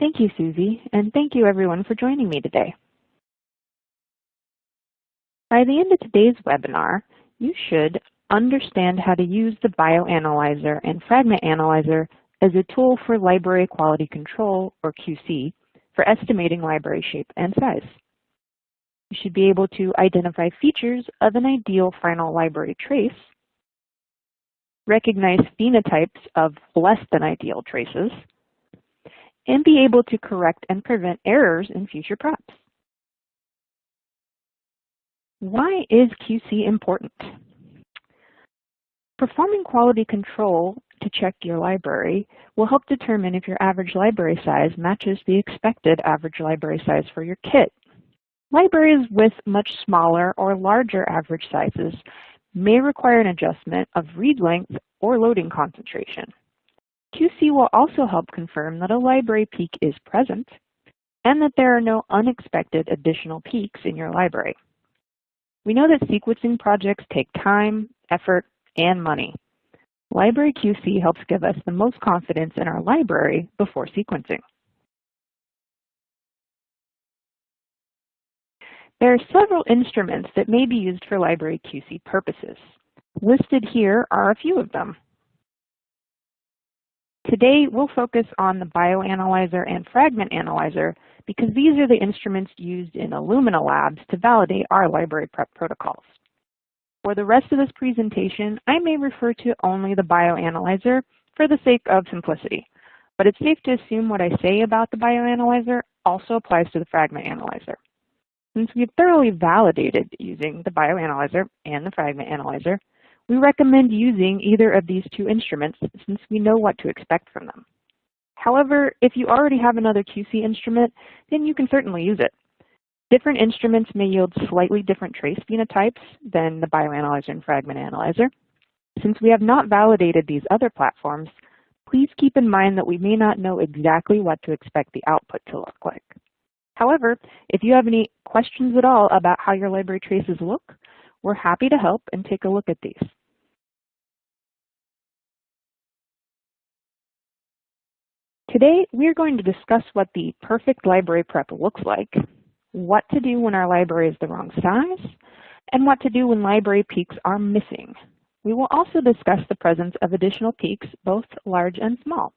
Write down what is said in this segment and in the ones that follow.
Thank you, Susie, and thank you everyone for joining me today. By the end of today's webinar, you should understand how to use the Bioanalyzer and Fragment Analyzer as a tool for library quality control, or QC, for estimating library shape and size. You should be able to identify features of an ideal final library trace, recognize phenotypes of less than ideal traces, and be able to correct and prevent errors in future preps. Why is QC important? Performing quality control to check your library will help determine if your average library size matches the expected average library size for your kit. Libraries with much smaller or larger average sizes may require an adjustment of read length or loading concentration. QC will also help confirm that a library peak is present and that there are no unexpected additional peaks in your library. We know that sequencing projects take time, effort, and money. Library QC helps give us the most confidence in our library before sequencing. There are several instruments that may be used for library QC purposes. Listed here are a few of them. Today, we'll focus on the Bioanalyzer and Fragment Analyzer because these are the instruments used in Illumina labs to validate our library prep protocols. For the rest of this presentation, I may refer to only the Bioanalyzer for the sake of simplicity, but it's safe to assume what I say about the Bioanalyzer also applies to the Fragment Analyzer. Since we've thoroughly validated using the Bioanalyzer and the Fragment Analyzer, we recommend using either of these two instruments since we know what to expect from them. However, if you already have another QC instrument, then you can certainly use it. Different instruments may yield slightly different trace phenotypes than the Bioanalyzer and Fragment Analyzer. Since we have not validated these other platforms, please keep in mind that we may not know exactly what to expect the output to look like. However, if you have any questions at all about how your library traces look, we're happy to help and take a look at these. Today, we're going to discuss what the perfect library prep looks like, what to do when our library is the wrong size, and what to do when library peaks are missing. We will also discuss the presence of additional peaks, both large and small.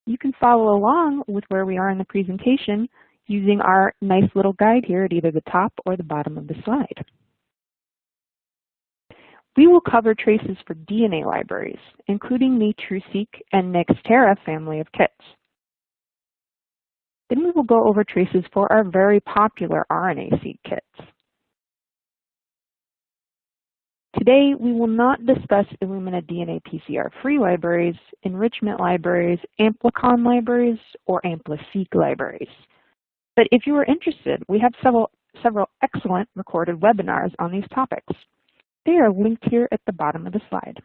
You can follow along with where we are in the presentation using our nice little guide here at either the top or the bottom of the slide. We will cover traces for DNA libraries, including the TruSeq and Nextera family of kits. Then we will go over traces for our very popular RNA-Seq kits. Today, we will not discuss Illumina DNA PCR-Free libraries, enrichment libraries, Amplicon libraries, or AmpliSeq libraries. But if you are interested, we have several excellent recorded webinars on these topics. They are linked here at the bottom of the slide.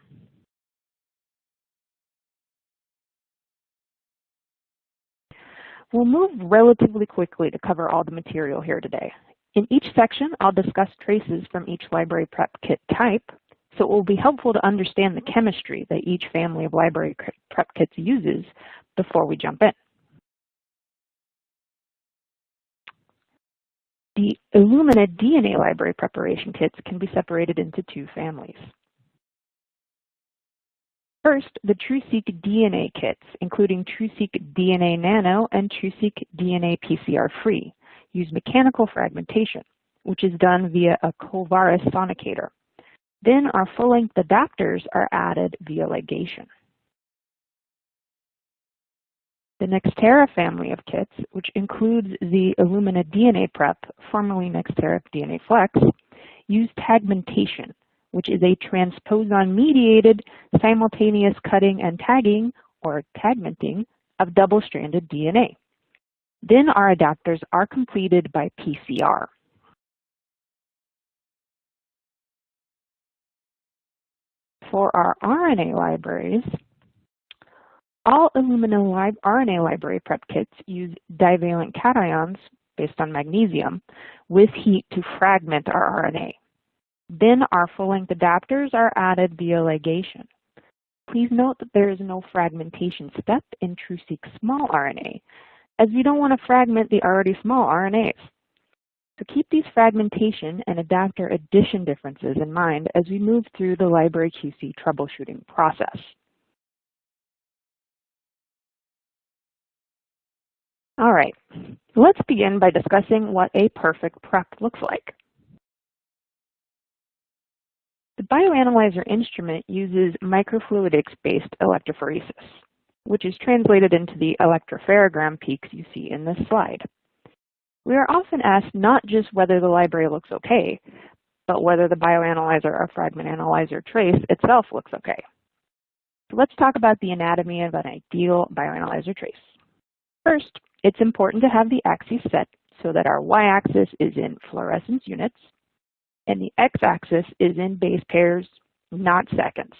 We'll move relatively quickly to cover all the material here today. In each section, I'll discuss traces from each library prep kit type, so it will be helpful to understand the chemistry that each family of library prep kits uses before we jump in. The Illumina DNA library preparation kits can be separated into two families. First, the TruSeq DNA kits, including TruSeq DNA Nano and TruSeq DNA PCR-Free, use mechanical fragmentation, which is done via a Covaris sonicator. Then our full-length adapters are added via ligation. The Nextera family of kits, which includes the Illumina DNA Prep, formerly Nextera DNA Flex, use Tagmentation, which is a transposon-mediated simultaneous cutting and tagging, or tagmenting, of double-stranded DNA. Then our adapters are completed by PCR. For our RNA libraries, all Illumina RNA library prep kits use divalent cations based on magnesium with heat to fragment our RNA. Then our full-length adapters are added via ligation. Please note that there is no fragmentation step in TruSeq small RNA. as we don't want to fragment the already small RNAs. So keep these fragmentation and adapter addition differences in mind as we move through the library QC troubleshooting process. All right, let's begin by discussing what a perfect prep looks like. The bioanalyzer instrument uses microfluidics-based electrophoresis, which is translated into the electropherogram peaks you see in this slide. We are often asked not just whether the library looks okay, but whether the bioanalyzer or fragment analyzer trace itself looks okay. So let's talk about the anatomy of an ideal bioanalyzer trace. First, it's important to have the axes set so that our y-axis is in fluorescence units and the x-axis is in base pairs, not seconds.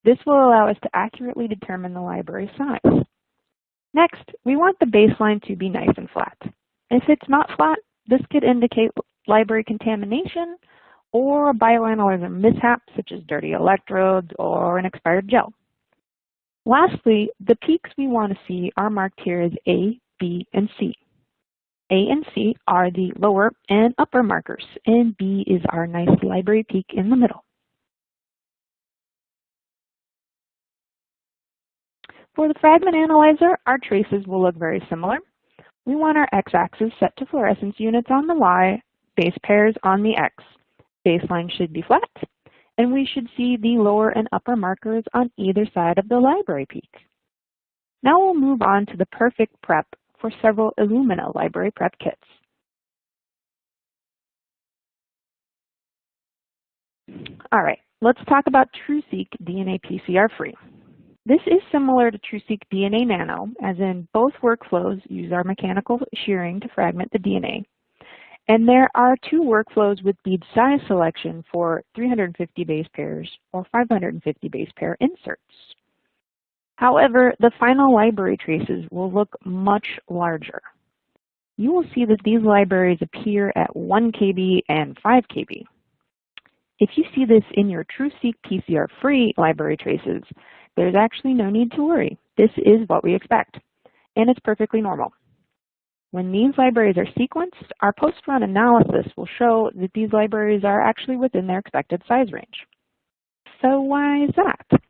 This will allow us to accurately determine the library size. Next, we want the baseline to be nice and flat. If it's not flat, this could indicate library contamination or a bioanalyzer mishap such as dirty electrodes or an expired gel. Lastly, the peaks we want to see are marked here as A, B, and C. A and C are the lower and upper markers, and B is our nice library peak in the middle. For the fragment analyzer, our traces will look very similar. We want our x-axis set to fluorescence units on the y, base pairs on the x. Baseline should be flat, and we should see the lower and upper markers on either side of the library peak. Now we'll move on to the perfect prep for several Illumina library prep kits. All right, let's talk about TruSeq DNA PCR-Free. This is similar to TruSeq DNA Nano, as in both workflows use our mechanical shearing to fragment the DNA. And there are two workflows with bead size selection for 350 base pairs or 550 base pair inserts. However, the final library traces will look much larger. You will see that these libraries appear at 1 kb and 5 kb. If you see this in your TruSeq PCR-Free library traces, there's actually no need to worry. This is what we expect, and it's perfectly normal. When these libraries are sequenced, our post-run analysis will show that these libraries are actually within their expected size range. So why is that?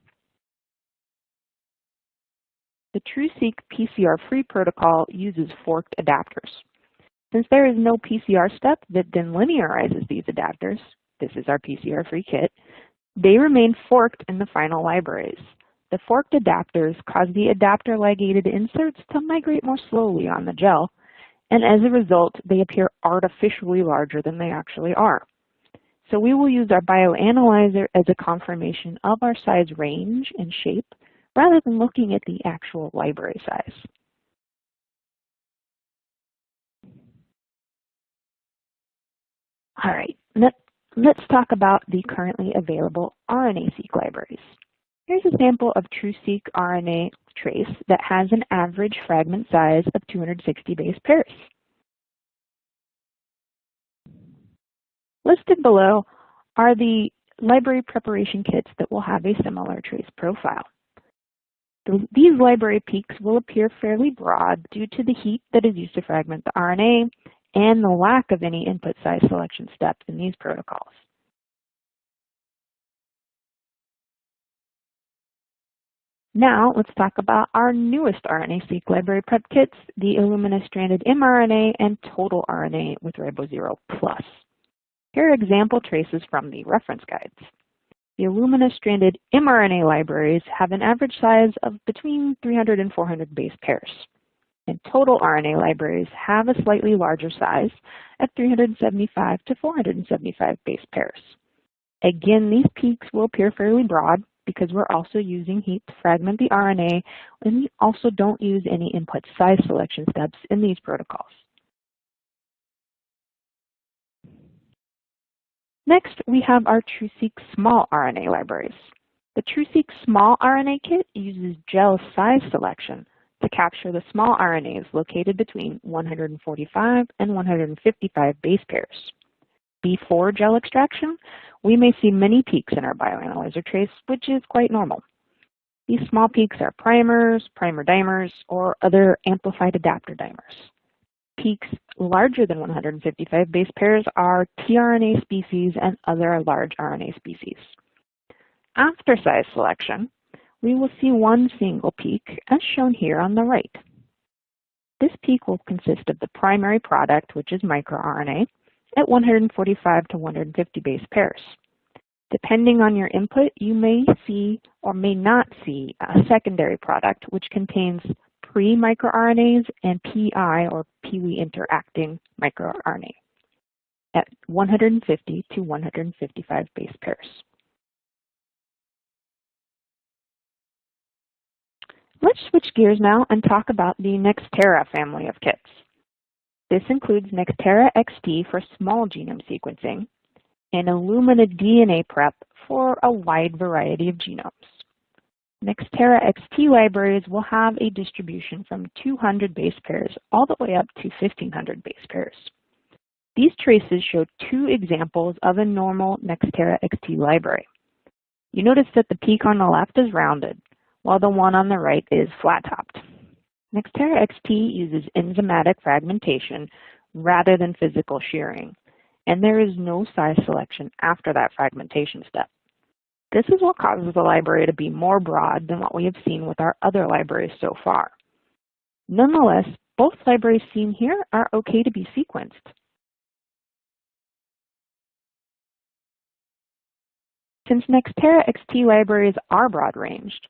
The TruSeq PCR-Free protocol uses forked adapters. Since there is no PCR step that then linearizes these adapters, this is our PCR-Free kit, they remain forked in the final libraries. The forked adapters cause the adapter ligated inserts to migrate more slowly on the gel, and as a result, they appear artificially larger than they actually are. So we will use our bioanalyzer as a confirmation of our size range and shape, rather than looking at the actual library size. All right, let's talk about the currently available RNA-Seq libraries. Here's a sample of TruSeq RNA trace that has an average fragment size of 260 base pairs. Listed below are the library preparation kits that will have a similar trace profile. These library peaks will appear fairly broad due to the heat that is used to fragment the RNA and the lack of any input size selection steps in these protocols. Now let's talk about our newest RNA-Seq library prep kits, the Illumina stranded mRNA and total RNA with Ribo0 Plus. Here are example traces from the reference guides. The Illumina stranded mRNA libraries have an average size of between 300 and 400 base pairs. And total RNA libraries have a slightly larger size at 375 to 475 base pairs. Again, these peaks will appear fairly broad because we're also using heat to fragment the RNA, and we also don't use any input size selection steps in these protocols. Next, we have our TruSeq small RNA libraries. The TruSeq small RNA kit uses gel size selection to capture the small RNAs located between 145 and 155 base pairs. Before gel extraction, we may see many peaks in our bioanalyzer trace, which is quite normal. These small peaks are primers, primer dimers, or other amplified adapter dimers. Peaks larger than 155 base pairs are tRNA species and other large RNA species. After size selection, we will see one single peak, as shown here on the right. This peak will consist of the primary product, which is microRNA, at 145 to 150 base pairs. Depending on your input, you may see or may not see a secondary product, which contains pre-microRNAs and PI or PIWI interacting microRNA at 150 to 155 base pairs. Let's switch gears now and talk about the Nextera family of kits. This includes Nextera XT for small genome sequencing and Illumina DNA prep for a wide variety of genomes. Nextera XT libraries will have a distribution from 200 base pairs all the way up to 1,500 base pairs. These traces show two examples of a normal Nextera XT library. You notice that the peak on the left is rounded, while the one on the right is flat-topped. Nextera XT uses enzymatic fragmentation rather than physical shearing, and there is no size selection after that fragmentation step. This is what causes the library to be more broad than what we have seen with our other libraries so far. Nonetheless, both libraries seen here are okay to be sequenced. Since Nextera XT libraries are broad-ranged,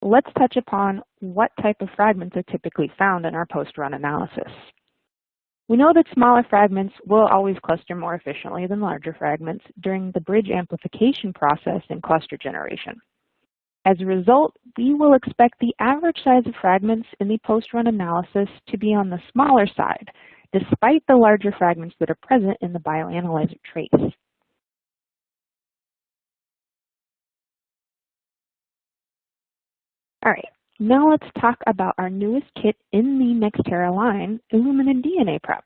let's touch upon what type of fragments are typically found in our post-run analysis. We know that smaller fragments will always cluster more efficiently than larger fragments during the bridge amplification process in cluster generation. As a result, we will expect the average size of fragments in the post-run analysis to be on the smaller side, despite the larger fragments that are present in the bioanalyzer trace. All right, now let's talk about our newest kit in the Nextera line, Illumina DNA Prep.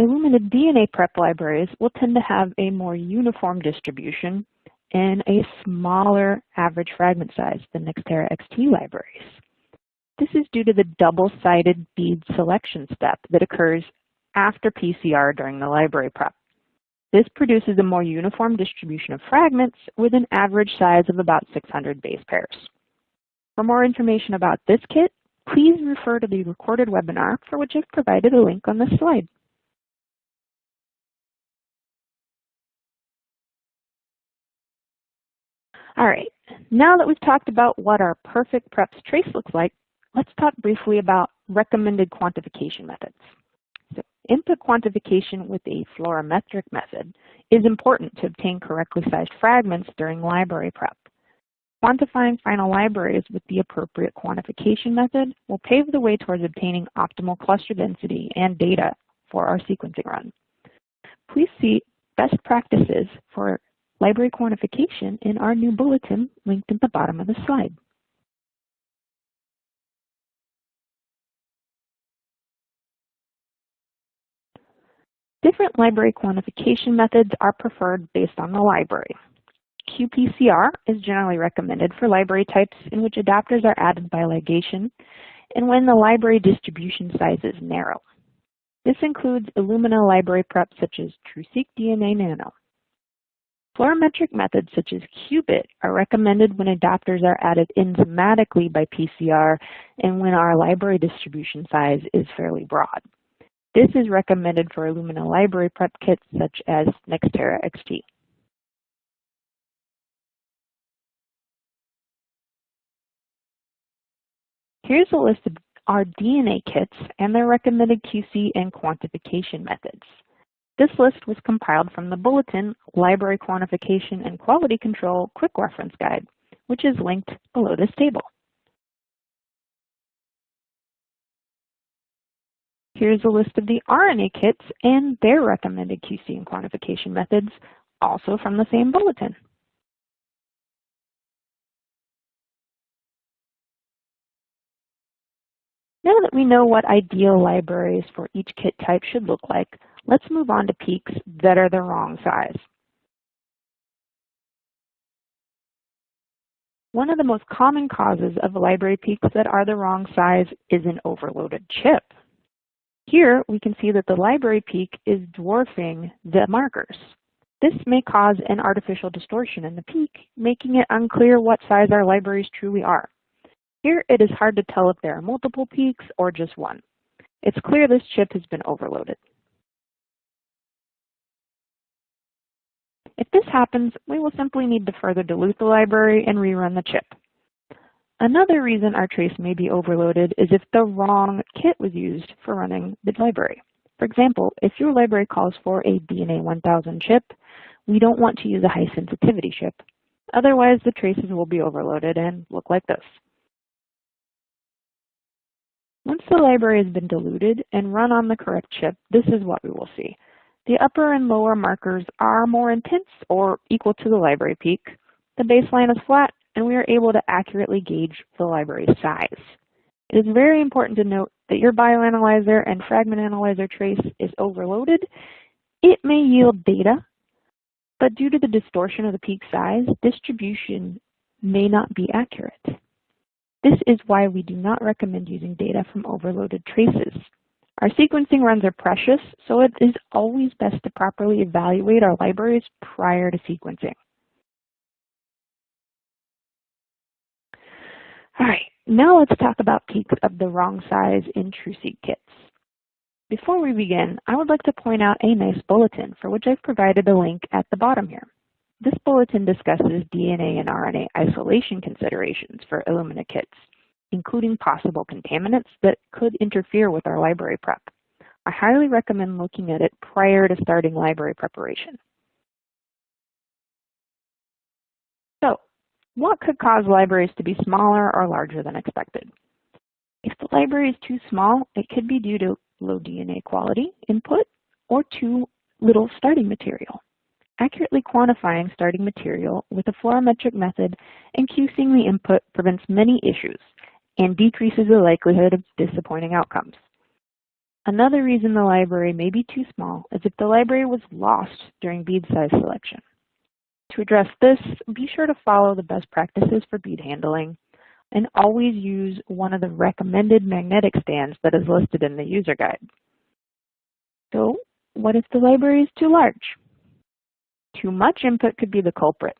Illumina DNA Prep libraries will tend to have a more uniform distribution and a smaller average fragment size than Nextera XT libraries. This is due to the double-sided bead selection step that occurs after PCR during the library prep. This produces a more uniform distribution of fragments with an average size of about 600 base pairs. For more information about this kit, please refer to the recorded webinar for which I've provided a link on this slide. All right, now that we've talked about what our perfect preps trace looks like, let's talk briefly about recommended quantification methods. So, input quantification with a fluorometric method is important to obtain correctly sized fragments during library prep. Quantifying final libraries with the appropriate quantification method will pave the way towards obtaining optimal cluster density and data for our sequencing run. Please see best practices for library quantification in our new bulletin linked at the bottom of the slide. Different library quantification methods are preferred based on the library. qPCR is generally recommended for library types in which adapters are added by ligation and when the library distribution size is narrow. This includes Illumina library prep such as TruSeq DNA Nano. Fluorometric methods such as qBit are recommended when adapters are added enzymatically by PCR and when our library distribution size is fairly broad. This is recommended for Illumina library prep kits such as Nextera XT. Here's a list of our DNA kits and their recommended QC and quantification methods. This list was compiled from the Bulletin Library Quantification and Quality Control Quick Reference Guide, which is linked below this table. Here's a list of the RNA kits and their recommended QC and quantification methods, also from the same bulletin. Now that we know what ideal libraries for each kit type should look like, let's move on to peaks that are the wrong size. One of the most common causes of library peaks that are the wrong size is an overloaded chip. Here we can see that the library peak is dwarfing the markers. This may cause an artificial distortion in the peak, making it unclear what size our libraries truly are. Here it is hard to tell if there are multiple peaks or just one. It's clear this chip has been overloaded. If this happens, we will simply need to further dilute the library and rerun the chip. Another reason our trace may be overloaded is if the wrong kit was used for running the library. For example, if your library calls for a DNA 1000 chip, we don't want to use a high sensitivity chip. Otherwise, the traces will be overloaded and look like this. Once the library has been diluted and run on the correct chip, this is what we will see. The upper and lower markers are more intense or equal to the library peak. The baseline is flat, and we are able to accurately gauge the library size. It is very important to note that your bioanalyzer and fragment analyzer trace is overloaded. It may yield data, but due to the distortion of the peak size, distribution may not be accurate. This is why we do not recommend using data from overloaded traces. Our sequencing runs are precious, so it is always best to properly evaluate our libraries prior to sequencing. All right, now let's talk about peaks of the wrong size in TruSeq kits. Before we begin, I would like to point out a nice bulletin for which I've provided a link at the bottom here. This bulletin discusses DNA and RNA isolation considerations for Illumina kits, including possible contaminants that could interfere with our library prep. I highly recommend looking at it prior to starting library preparation. So, what could cause libraries to be smaller or larger than expected? If the library is too small, it could be due to low DNA quality input or too little starting material. Accurately quantifying starting material with a fluorometric method and QCing the input prevents many issues and decreases the likelihood of disappointing outcomes. Another reason the library may be too small is if the library was lost during bead size selection. To address this, be sure to follow the best practices for bead handling and always use one of the recommended magnetic stands that is listed in the user guide. So, what if the library is too large? Too much input could be the culprit.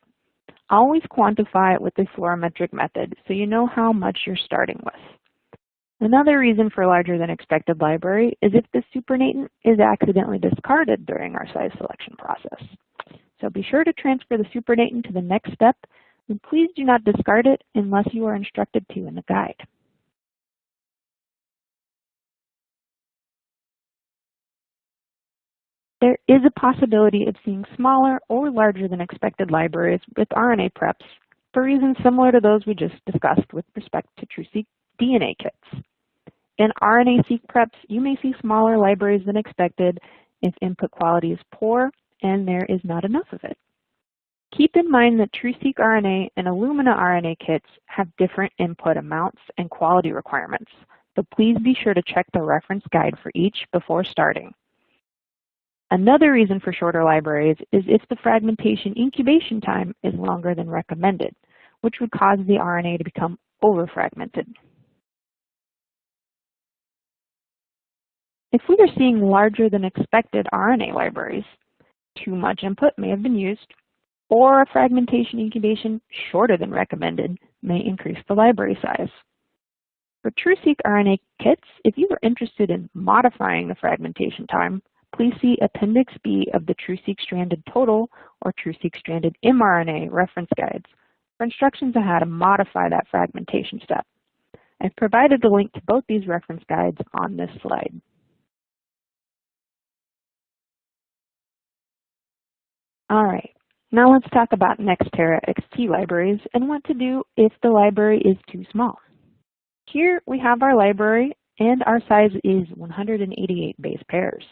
Always quantify it with the fluorometric method so you know how much you're starting with. Another reason for larger than expected library is if the supernatant is accidentally discarded during our size selection process. So be sure to transfer the supernatant to the next step, and please do not discard it unless you are instructed to in the guide. There is a possibility of seeing smaller or larger than expected libraries with RNA preps for reasons similar to those we just discussed with respect to TruSeq DNA kits. In RNA-Seq preps, you may see smaller libraries than expected if input quality is poor and there is not enough of it. Keep in mind that TruSeq RNA and Illumina RNA kits have different input amounts and quality requirements, so please be sure to check the reference guide for each before starting. Another reason for shorter libraries is if the fragmentation incubation time is longer than recommended, which would cause the RNA to become overfragmented. If we are seeing larger than expected RNA libraries, too much input may have been used, or a fragmentation incubation shorter than recommended may increase the library size. For TruSeq RNA kits, if you are interested in modifying the fragmentation time, please see Appendix B of the TruSeq Stranded Total or TruSeq Stranded mRNA reference guides for instructions on how to modify that fragmentation step. I've provided a link to both these reference guides on this slide. All right, now let's talk about Nextera XT libraries and what to do if the library is too small. Here we have our library and our size is 188 base pairs.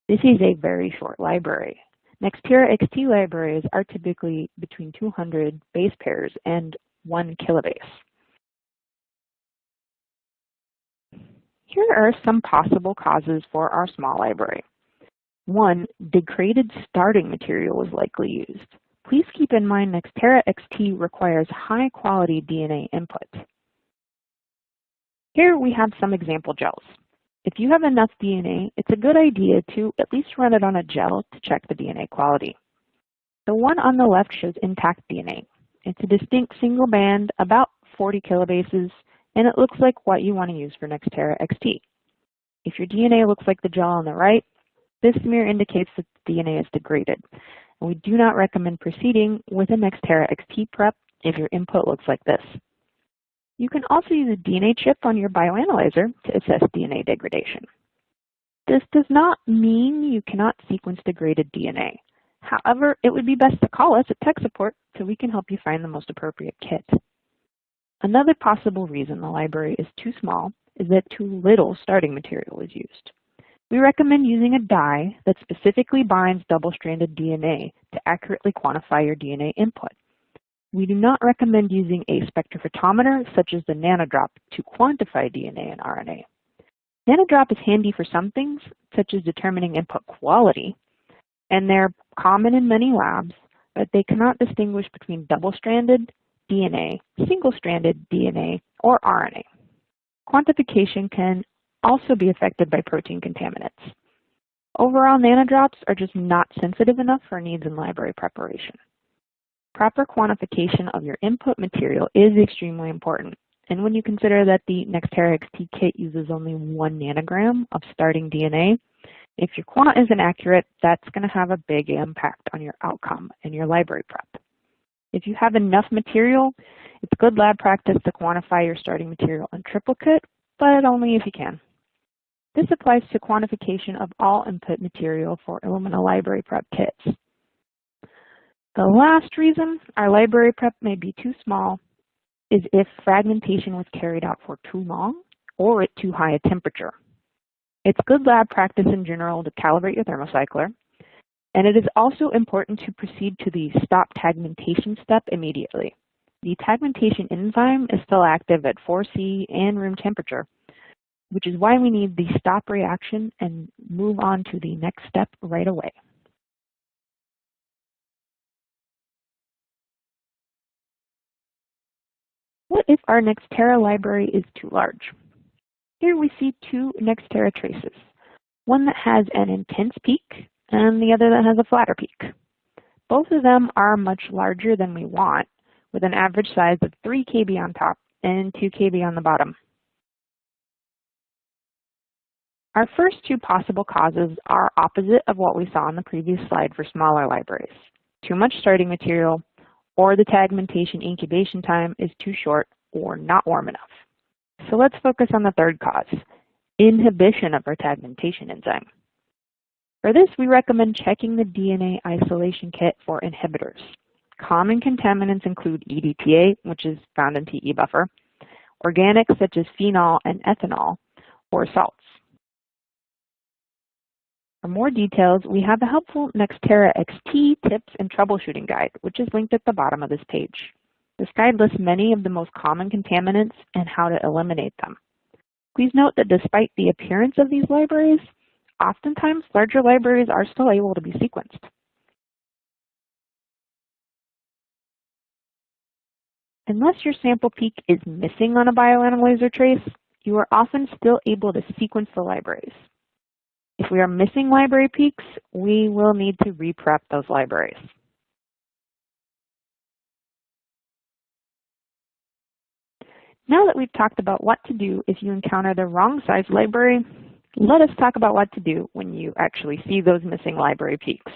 This is a very short library. Nextera XT libraries are typically between 200 base pairs and 1 kilobase. Here are some possible causes for our small library. 1, degraded starting material was likely used. Please keep in mind Nextera XT requires high-quality DNA input. Here we have some example gels. If you have enough DNA, it's a good idea to at least run it on a gel to check the DNA quality. The one on the left shows intact DNA. It's a distinct single band, about 40 kilobases, and it looks like what you want to use for Nextera XT. If your DNA looks like the gel on the right, this smear indicates that the DNA is degraded. And we do not recommend proceeding with a Nextera XT prep if your input looks like this. You can also use a DNA chip on your bioanalyzer to assess DNA degradation. This does not mean you cannot sequence degraded DNA. However, it would be best to call us at tech support so we can help you find the most appropriate kit. Another possible reason the library is too small is that too little starting material is used. We recommend using a dye that specifically binds double-stranded DNA to accurately quantify your DNA input. We do not recommend using a spectrophotometer such as the nanodrop to quantify DNA and RNA. Nanodrop is handy for some things, such as determining input quality, and they're common in many labs, but they cannot distinguish between double-stranded DNA, single-stranded DNA, or RNA. Quantification can also be affected by protein contaminants. Overall, nanodrops are just not sensitive enough for needs in library preparation. Proper quantification of your input material is extremely important, and when you consider that the Nextera XT kit uses only 1 nanogram of starting DNA, if your quant isn't accurate, that's going to have a big impact on your outcome in your library prep. If you have enough material, it's good lab practice to quantify your starting material in triplicate, but only if you can. This applies to quantification of all input material for Illumina library prep kits. The last reason our library prep may be too small is if fragmentation was carried out for too long or at too high a temperature. It's good lab practice in general to calibrate your thermocycler, and it is also important to proceed to the stop tagmentation step immediately. The tagmentation enzyme is still active at 4C and room temperature, which is why we need the stop reaction and move on to the next step right away. What if our Nextera library is too large? Here we see 2 Nextera traces, one that has an intense peak and the other that has a flatter peak. Both of them are much larger than we want, with an average size of 3 kb on top and 2 kb on the bottom. Our first 2 possible causes are opposite of what we saw on the previous slide for smaller libraries. Too much starting material, or the tagmentation incubation time is too short or not warm enough. So let's focus on the third cause, inhibition of our tagmentation enzyme. For this, we recommend checking the DNA isolation kit for inhibitors. Common contaminants include EDTA, which is found in PE buffer, organics such as phenol and ethanol, or salts. For more details, we have a helpful Nextera XT tips and troubleshooting guide, which is linked at the bottom of this page. This guide lists many of the most common contaminants and how to eliminate them. Please note that despite the appearance of these libraries, oftentimes larger libraries are still able to be sequenced. Unless your sample peak is missing on a bioanalyzer trace, you are often still able to sequence the libraries. If we are missing library peaks, we will need to re-prep those libraries. Now that we've talked about what to do if you encounter the wrong size library, let us talk about what to do when you actually see those missing library peaks.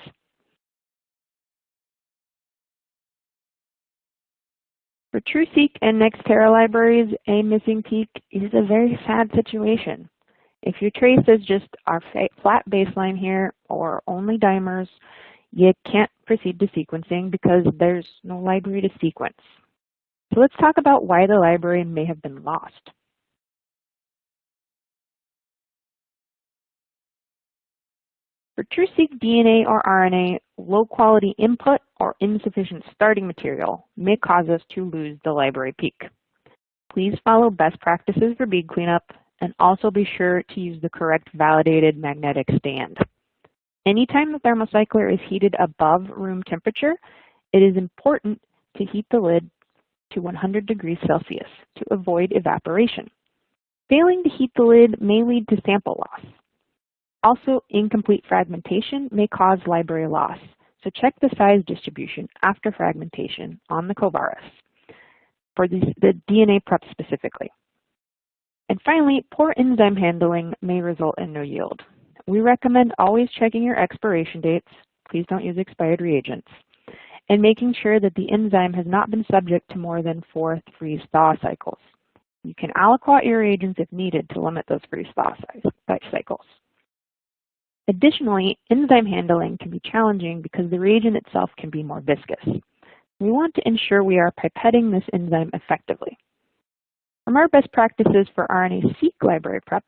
For TruSeq and Nextera libraries, a missing peak is a very sad situation. If your trace is just our flat baseline here or only dimers, you can't proceed to sequencing because there's no library to sequence. So let's talk about why the library may have been lost. For TruSeq DNA or RNA, low quality input or insufficient starting material may cause us to lose the library peak. Please follow best practices for bead cleanup and also be sure to use the correct validated magnetic stand. Anytime the thermocycler is heated above room temperature, It is important to heat the lid to 100 degrees Celsius to avoid evaporation. Failing to heat the lid may lead to sample loss. Also, incomplete fragmentation may cause library loss, so check the size distribution after fragmentation on the covirus for the DNA prep specifically. And finally, poor enzyme handling may result in no yield. We recommend always checking your expiration dates, please don't use expired reagents, and making sure that the enzyme has not been subject to more than 4 freeze-thaw cycles. You can aliquot your reagents if needed to limit those freeze-thaw cycles. Additionally, enzyme handling can be challenging because the reagent itself can be more viscous. We want to ensure we are pipetting this enzyme effectively. From our best practices for RNA-Seq library preps,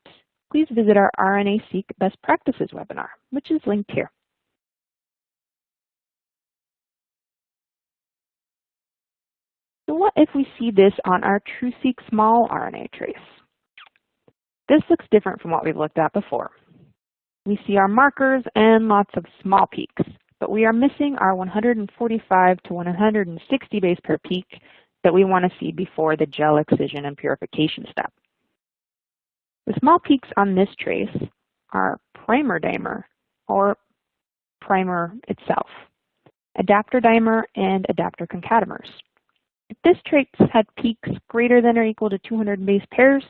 please visit our RNA-Seq best practices webinar, which is linked here. So what if we see this on our TruSeq small RNA trace? This looks different from what we've looked at before. We see our markers and lots of small peaks, but we are missing our 145 to 160 base pair peak that we want to see before the gel excision and purification step. The small peaks on this trace are primer dimer or primer itself, adapter dimer, and adapter concatemers. If this trace had peaks greater than or equal to 200 base pairs,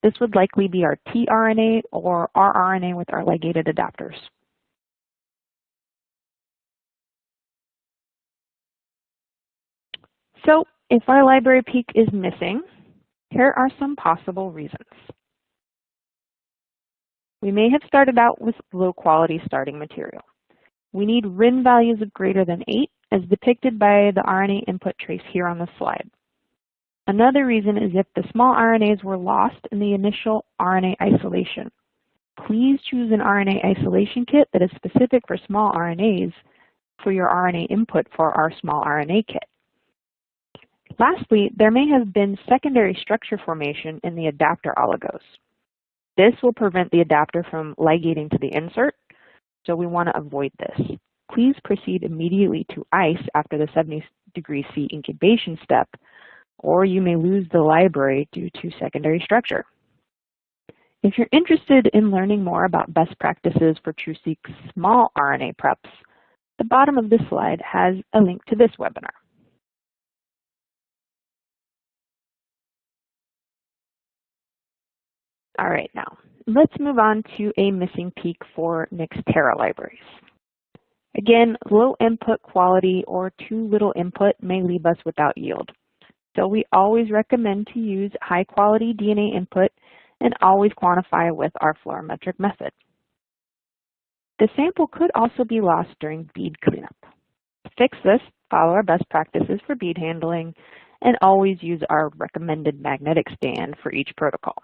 this would likely be our tRNA or rRNA with our ligated adapters. So if our library peak is missing, here are some possible reasons. We may have started out with low quality starting material. We need RIN values of greater than 8 as depicted by the RNA input trace here on the slide. Another reason is if the small RNAs were lost in the initial RNA isolation. Please choose an RNA isolation kit that is specific for small RNAs for your RNA input for our small RNA kit. Lastly, there may have been secondary structure formation in the adapter oligos. This will prevent the adapter from ligating to the insert, so we want to avoid this. Please proceed immediately to ice after the 70 degrees C incubation step, or you may lose the library due to secondary structure. If you're interested in learning more about best practices for TruSeq small RNA preps, the bottom of this slide has a link to this webinar. All right, now let's move on to a missing peak for Nextera libraries. Again, low input quality or too little input may leave us without yield. So we always recommend to use high quality DNA input and always quantify with our fluorometric method. The sample could also be lost during bead cleanup. To fix this, follow our best practices for bead handling and always use our recommended magnetic stand for each protocol.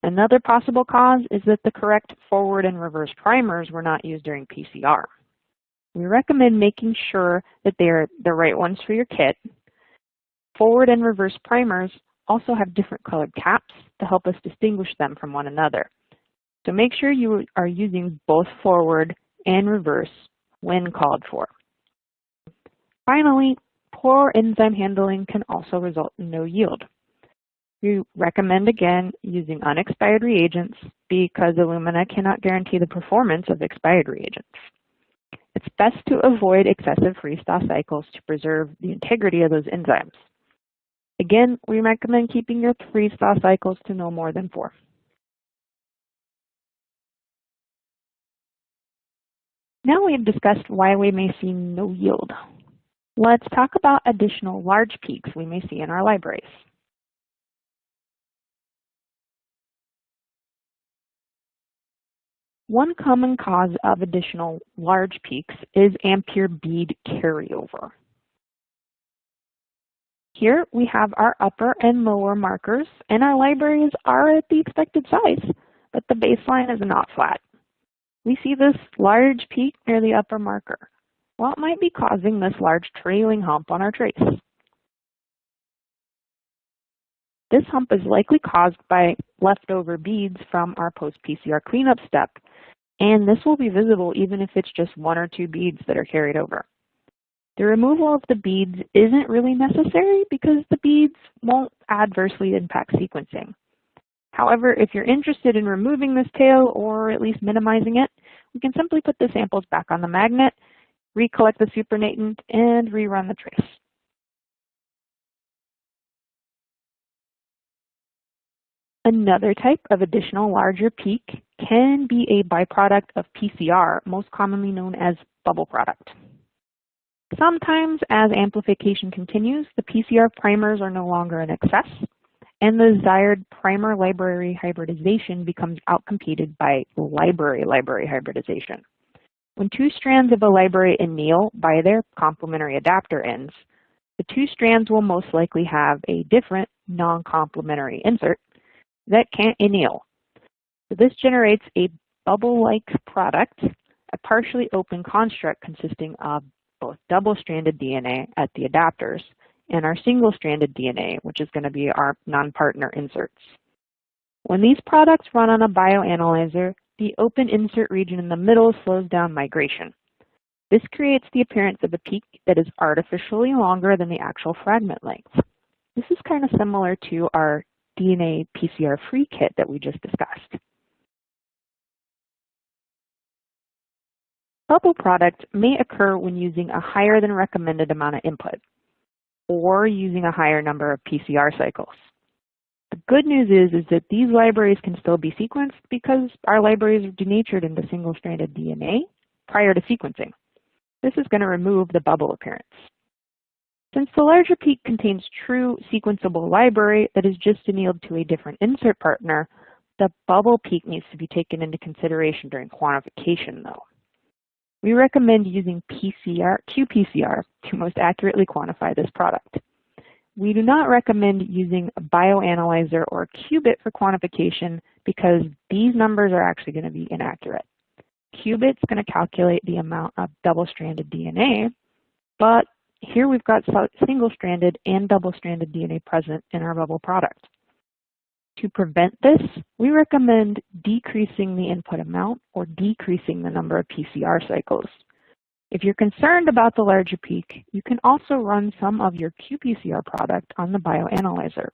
Another possible cause is that the correct forward and reverse primers were not used during PCR. We recommend making sure that they are the right ones for your kit. Forward and reverse primers also have different colored caps to help us distinguish them from one another. So make sure you are using both forward and reverse when called for. Finally, poor enzyme handling can also result in no yield. We recommend, again, using unexpired reagents because Illumina cannot guarantee the performance of expired reagents. It's best to avoid excessive freeze-thaw cycles to preserve the integrity of those enzymes. Again, we recommend keeping your freeze-thaw cycles to no more than 4. Now we've discussed why we may see no yield. Let's talk about additional large peaks we may see in our libraries. One common cause of additional large peaks is ampere bead carryover. Here we have our upper and lower markers, and our libraries are at the expected size, but the baseline is not flat. We see this large peak near the upper marker. What might be causing this large trailing hump on our trace? This hump is likely caused by leftover beads from our post-PCR cleanup step, and this will be visible even if it's just 1 or 2 beads that are carried over. The removal of the beads isn't really necessary because the beads won't adversely impact sequencing. However, if you're interested in removing this tail or at least minimizing it, we can simply put the samples back on the magnet, recollect the supernatant, and rerun the trace. Another type of additional larger peak can be a byproduct of PCR, most commonly known as bubble product. Sometimes, as amplification continues, the PCR primers are no longer in excess, and the desired primer library hybridization becomes outcompeted by library hybridization. When two strands of a library anneal by their complementary adapter ends, the two strands will most likely have a different non-complementary insert that can't anneal. So this generates a bubble-like product, a partially open construct consisting of both double-stranded DNA at the adapters and our single-stranded DNA, which is going to be our non-partner inserts. When these products run on a bioanalyzer, the open insert region in the middle slows down migration. This creates the appearance of a peak that is artificially longer than the actual fragment length. This is kind of similar to our DNA PCR-Free kit that we just discussed. Bubble product may occur when using a higher than recommended amount of input or using a higher number of PCR cycles. The good news is that these libraries can still be sequenced because our libraries are denatured into single-stranded DNA prior to sequencing. This is going to remove the bubble appearance. Since the larger peak contains true sequenceable library that is just annealed to a different insert partner, the bubble peak needs to be taken into consideration during quantification though. We recommend using qPCR to most accurately quantify this product. We do not recommend using a bioanalyzer or qubit for quantification because these numbers are actually going to be inaccurate. Qubit's going to calculate the amount of double-stranded DNA, but here we've got single-stranded and double-stranded DNA present in our bubble product. To prevent this, we recommend decreasing the input amount or decreasing the number of PCR cycles. If you're concerned about the larger peak, you can also run some of your qPCR product on the bioanalyzer.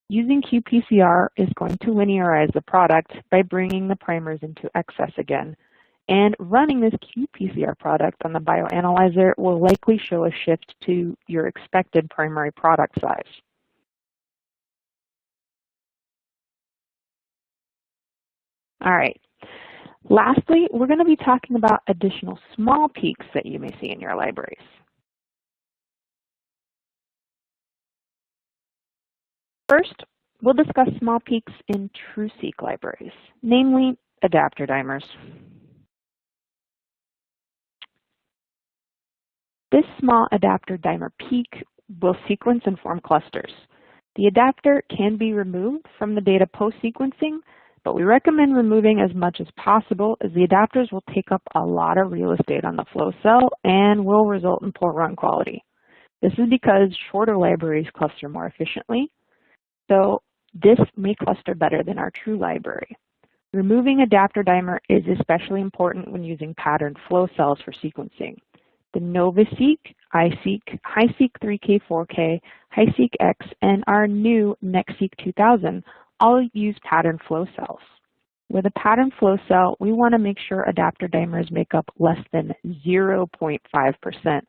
Using qPCR is going to linearize the product by bringing the primers into excess again, and running this qPCR product on the bioanalyzer will likely show a shift to your expected primary product size. All right. Lastly, we're going to be talking about additional small peaks that you may see in your libraries. First, we'll discuss small peaks in TruSeq libraries, namely adapter dimers. This small adapter dimer peak will sequence and form clusters. The adapter can be removed from the data post-sequencing, but we recommend removing as much as possible as the adapters will take up a lot of real estate on the flow cell and will result in poor run quality. This is because shorter libraries cluster more efficiently, so this may cluster better than our true library. Removing adapter dimer is especially important when using patterned flow cells for sequencing. The NovaSeq, iSeq, HiSeq 3K, 4K, HiSeq X, and our new NextSeq 2000 all use patterned flow cells. With a patterned flow cell, we want to make sure adapter dimers make up less than 0.5%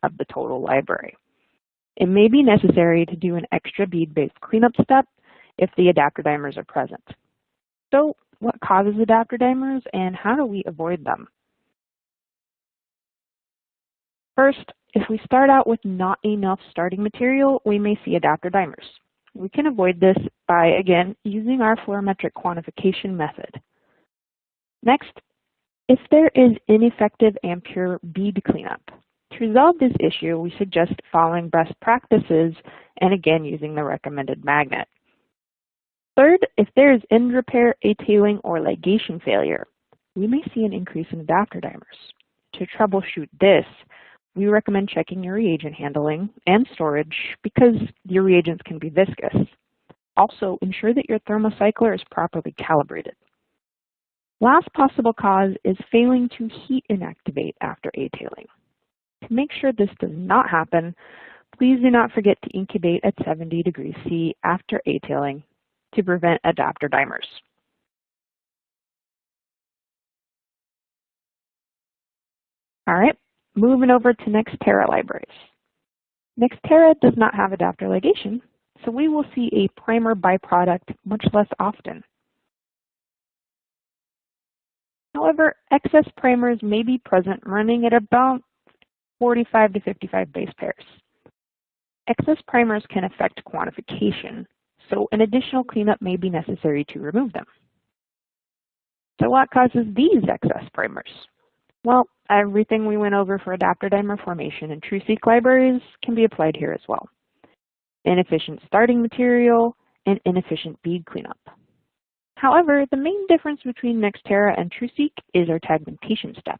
of the total library. It may be necessary to do an extra bead-based cleanup step if the adapter dimers are present. So, what causes adapter dimers and how do we avoid them? First, if we start out with not enough starting material, we may see adapter dimers. We can avoid this by, again, using our Fluorometric quantification method. Next, if there is ineffective and pure bead cleanup, to resolve this issue, we suggest following best practices and, again, using the recommended magnet. Third, if there is end repair, A-tailing, or ligation failure, we may see an increase in adapter dimers. To troubleshoot this, we recommend checking your reagent handling and storage because your reagents can be viscous. Also, ensure that your thermocycler is properly calibrated. Last possible cause is failing to heat inactivate after A-tailing. To make sure this does not happen, please do not forget to incubate at 70 degrees C after A-tailing to prevent adapter dimers. All right, moving over to Nextera libraries. Nextera does not have adapter ligation, so we will see a primer byproduct much less often. However, excess primers may be present running at about 45 to 55 base pairs. Excess primers can affect quantification, so an additional cleanup may be necessary to remove them. So what causes these excess primers? Well, everything we went over for adapter dimer formation and TruSeq libraries can be applied here as well. Inefficient starting material and inefficient bead cleanup. However, the main difference between Nextera and TruSeq is our Tagmentation step.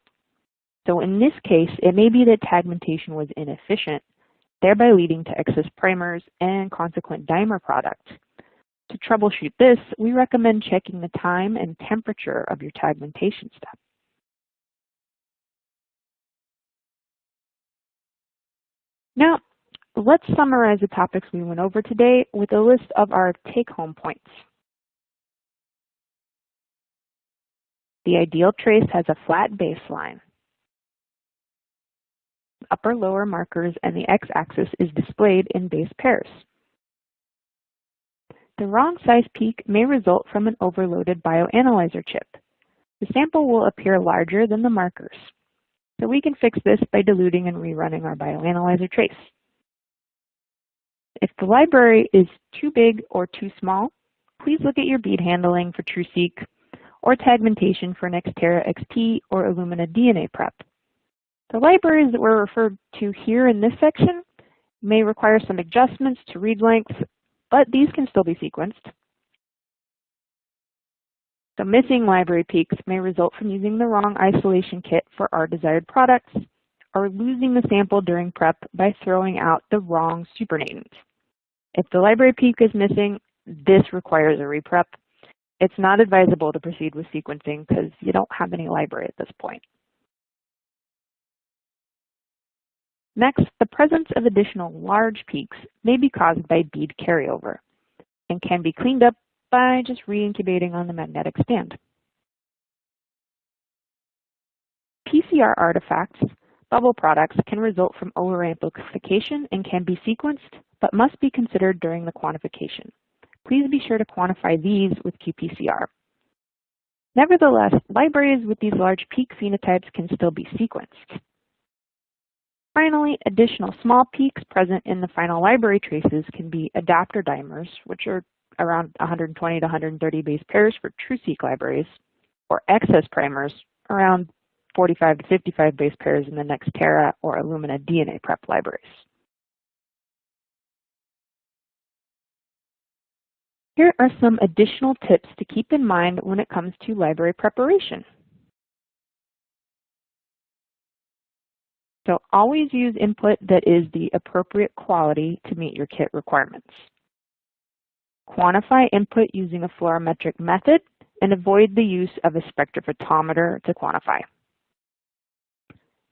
So in this case, it may be that Tagmentation was inefficient, thereby leading to excess primers and consequent dimer product. To troubleshoot this, we recommend checking the time and temperature of your Tagmentation step. Now, let's summarize the topics we went over today with a list of our take-home points. The ideal trace has a flat baseline. Upper-lower markers and the x-axis is displayed in base pairs. The wrong size peak may result from an overloaded bioanalyzer chip. The sample will appear larger than the markers. So we can fix this by diluting and rerunning our bioanalyzer trace. If the library is too big or too small, please look at your bead handling for TruSeq or Tagmentation for Nextera XT or Illumina DNA prep. The libraries that were referred to here in this section may require some adjustments to read length, but these can still be sequenced. So missing library peaks may result from using the wrong isolation kit for our desired products or losing the sample during prep by throwing out the wrong supernatants. If the library peak is missing, this requires a reprep. It's not advisable to proceed with sequencing because you don't have any library at this point. Next, the presence of additional large peaks may be caused by bead carryover and can be cleaned up by just re-incubating on the magnetic stand. PCR artifacts, bubble products, can result from overamplification and can be sequenced, but must be considered during the quantification. Please be sure to quantify these with qPCR. Nevertheless, libraries with these large peak phenotypes can still be sequenced. Finally, additional small peaks present in the final library traces can be adapter dimers, which are around 120 to 130 base pairs for TruSeq libraries, or excess primers, around 45 to 55 base pairs in the Nextera or Illumina DNA prep libraries. Here are some additional tips to keep in mind when it comes to library preparation. So always use input that is the appropriate quality to meet your kit requirements. Quantify input using a fluorometric method and avoid the use of a spectrophotometer to quantify.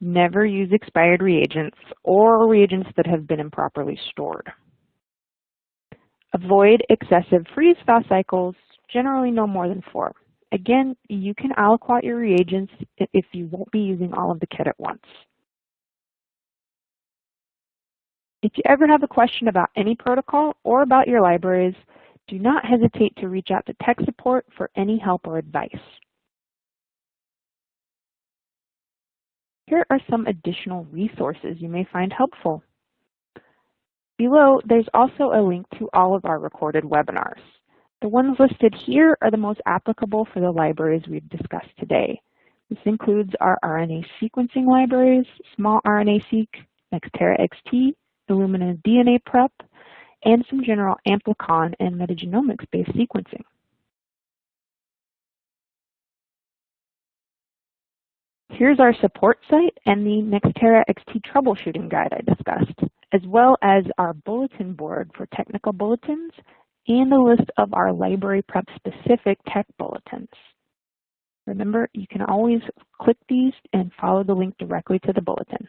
Never use expired reagents or reagents that have been improperly stored. Avoid excessive freeze-thaw cycles, generally no more than 4. Again, you can aliquot your reagents if you won't be using all of the kit at once. If you ever have a question about any protocol or about your libraries, do not hesitate to reach out to tech support for any help or advice. Here are some additional resources you may find helpful. Below, there's also a link to all of our recorded webinars. The ones listed here are the most applicable for the libraries we've discussed today. This includes our RNA sequencing libraries, small RNA-Seq, Nextera XT, Illumina DNA prep, and some general amplicon and metagenomics-based sequencing. Here's our support site and the Nextera XT troubleshooting guide I discussed, as well as our bulletin board for technical bulletins and a list of our library prep specific tech bulletins. Remember, you can always click these and follow the link directly to the bulletin.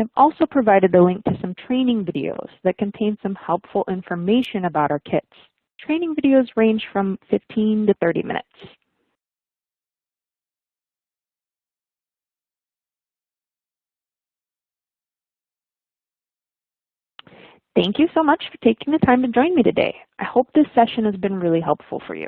I've also provided a link to some training videos that contain some helpful information about our kits. Training videos range from 15 to 30 minutes. Thank you so much for taking the time to join me today. I hope this session has been really helpful for you.